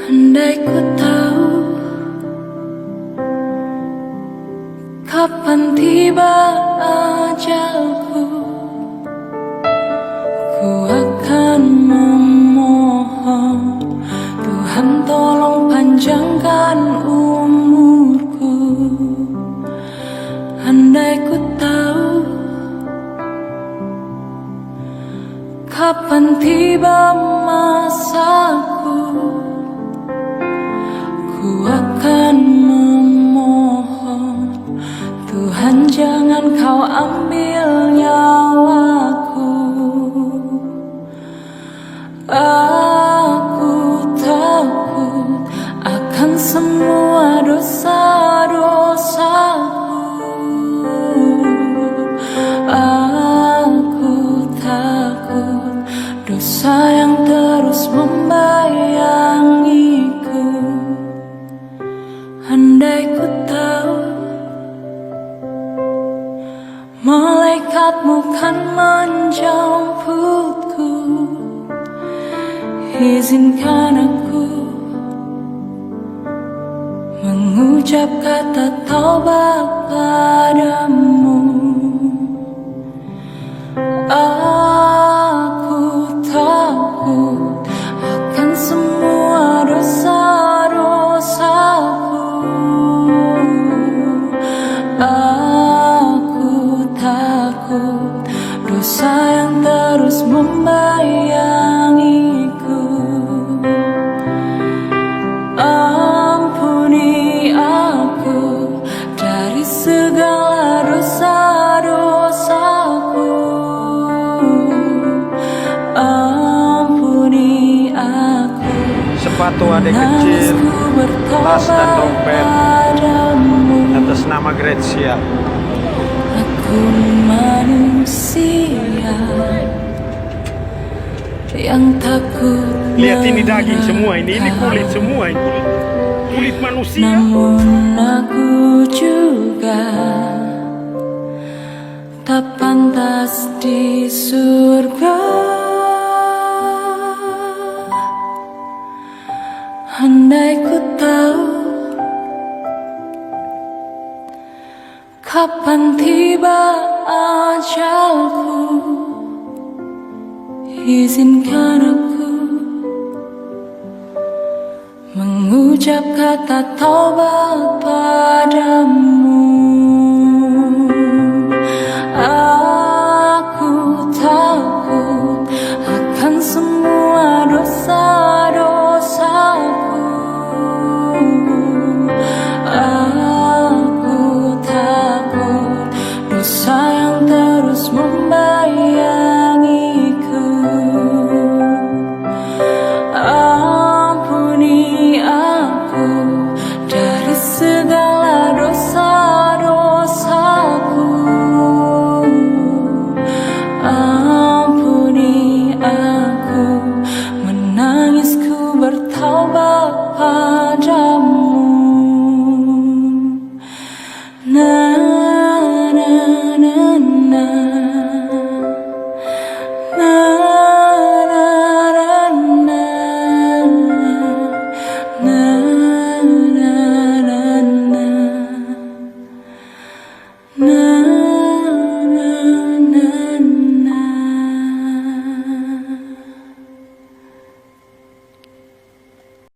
Andai ku tahu kapan tiba ajalku, ku akan memohon Tuhan tolong panjangkan umurku. Andai ku tahu kapan tiba masaku, ku akan memohon Tuhan jangan kau ambil nyawaku. Aku takut akan semua dosa-dosaku. Aku takut dosa yang terus membayangiku. Andai ku tahu malaikatmu kan menjemputku, izinkan aku mengucap kata taubat padamu. Aku takut akan semua dosa-dosaku. Aku takut dosa yang terus membayangiku. Ampuni aku dari segala dosa-dosaku. Ampuni aku. Sepatu adik kecil, tas dan dompet atas nama Gretsia. Aku manusia yang takut. Lihat ini daging semua, ini kulit semua, ini kulit manusia. Namun aku juga tak pantas di surga. Andai ku tahu kapan tiba ajalku, izinkan aku mengucap kata taubat padamu. Aku takut akan semua dosa-dosaku. Aku takut dosa yang terus membayangiku. Ampuni aku dari segala dosa-dosaku. Ampuni aku, menangisku bertaubat.